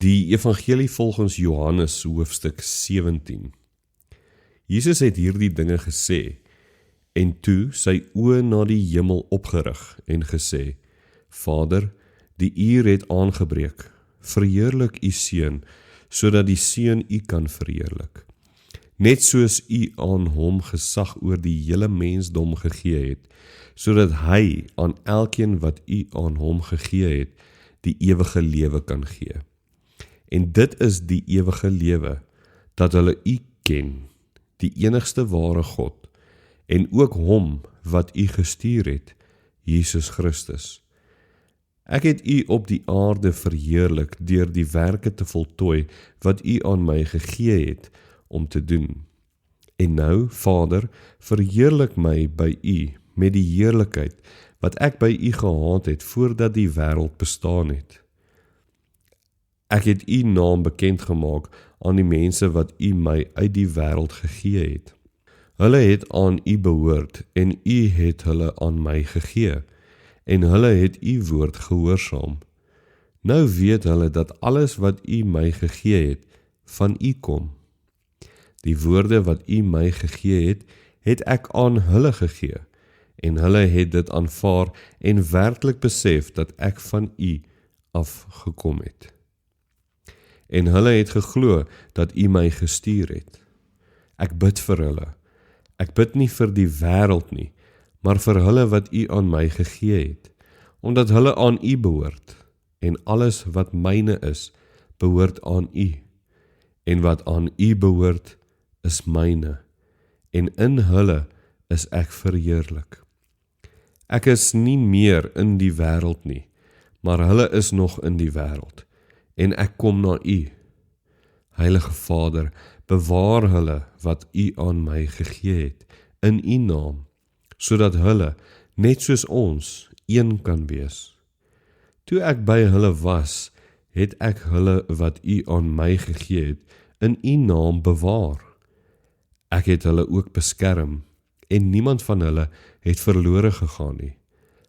Die evangelie volgens Johannes hoofstuk 17. Jesus het hierdie dinge gesê, en toe sy oë na die hemel opgerig en gesê, Vader, die uur het aangebreek, verheerlik u Seun, sodat die Seun u kan verheerlik. Net soos u aan hom gesag oor die hele mensdom gegee het, sodat hy aan elkeen wat u aan hom gegee het, die ewige lewe kan gee. En dit is die ewige lewe, dat hulle u ken, die enigste ware God, en ook hom wat u gestuur het, Jesus Christus. Ek het u op die aarde verheerlik deur die werke te voltooi wat u aan my gegee het om te doen. En nou, Vader, verheerlik my by u met die heerlikheid wat ek by u gehad het voordat die wêreld bestaan het. Ek het u naam bekend gemaak aan die mense wat u my uit die wêreld gegee het. Hulle het aan u behoort en u het hulle aan my gegee, en hulle het u woord gehoorsaam. Nou weet hulle dat alles wat u my gegee het, van u kom. Die woorde wat u my gegee het, het ek aan hulle gegee, en hulle het dit aanvaar en werklik besef dat ek van u afgekom het. En hulle het geglo dat u my gestuur het. Ek bid vir hulle. Ek bid nie vir die wêreld nie, maar vir hulle wat u aan my gegee het, omdat hulle aan u behoort, en alles wat myne is, behoort aan u, en wat aan u behoort, is myne, en in hulle is ek verheerlik. Ek is nie meer in die wêreld nie, maar hulle is nog in die wêreld, en ek kom na u. Heilige Vader, bewaar hulle wat u aan my gegee het, in u naam, sodat hulle, net soos ons, een kan wees. Toe ek by hulle was, het ek hulle wat u aan my gegee het, in u naam bewaar. Ek het hulle ook beskerm, en niemand van hulle het verlore gegaan nie,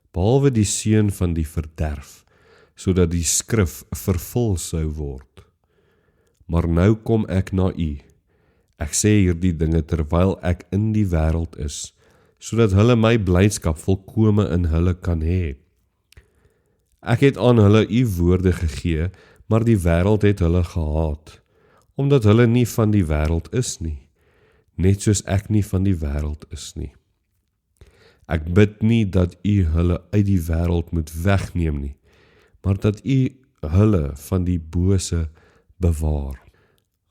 behalwe die seun van die verderf, sodat die skrif vervul sou word. Maar nou kom ek na u. Ek sê hierdie dinge terwyl ek in die wêreld is, sodat hulle my blydskap volkome in hulle kan hê. Ek het aan hulle u woorde gegee, maar die wêreld het hulle gehaat, omdat hulle nie van die wêreld is nie, net soos ek nie van die wêreld is nie. Ek bid nie dat u hulle uit die wêreld moet wegneem nie, maar dat u hulle van die bose bewaar.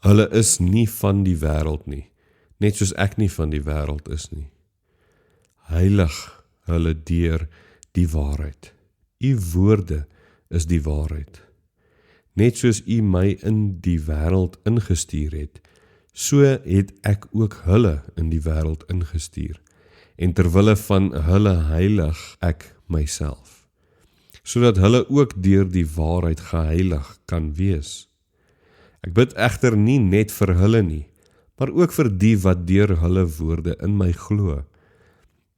Hulle is nie van die wêreld nie, net soos ek nie van die wêreld is nie. Heilig hulle deur die waarheid. U woorde is die waarheid. Net soos u my in die wêreld ingestuur het, so het ek ook hulle in die wêreld ingestuur, en terwille van hulle heilig ek myself, sodat hulle ook deur die waarheid geheilig kan wees. Ek bid egter nie net vir hulle nie, maar ook vir die wat deur hulle woorde in my glo,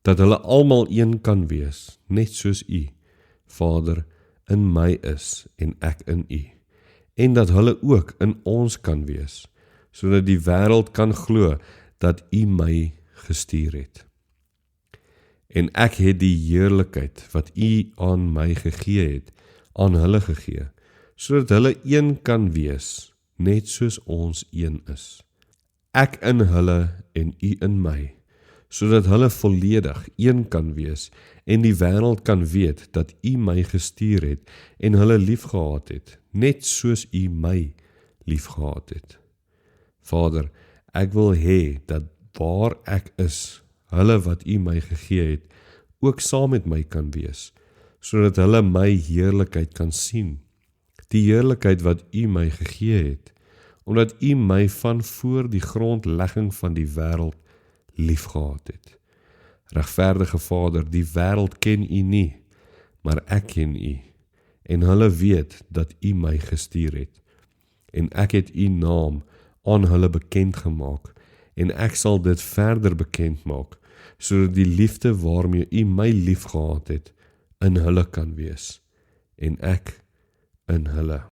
dat hulle almal een kan wees, net soos u, Vader, in my is en ek in u, en dat hulle ook in ons kan wees, sodat die wêreld kan glo dat u my gestuur het. En ek het die heerlikheid wat u aan my gegee het, aan hulle gegee, sodat hulle een kan wees, net soos ons een is. Ek in hulle en u in my, sodat hulle volledig een kan wees, en die wêreld kan weet dat u my gestuur het, en hulle liefgehad het, net soos u my liefgehad het. Vader, ek wil hê dat waar ek is, hulle wat u my gegee het, ook saam met my kan wees, sodat hulle my heerlikheid kan sien, die heerlikheid wat u my gegee het, omdat u my van voor die grondlegging van die wêreld liefgehad het. Regverdige Vader, die wêreld ken u nie, maar ek ken u, en hulle weet dat u my gestuur het, en ek het u naam aan hulle bekend gemaak, en ek sal dit verder bekend maak, sodat die liefde waarmee u my liefgehad het, in hulle kan wees, en ek in hulle.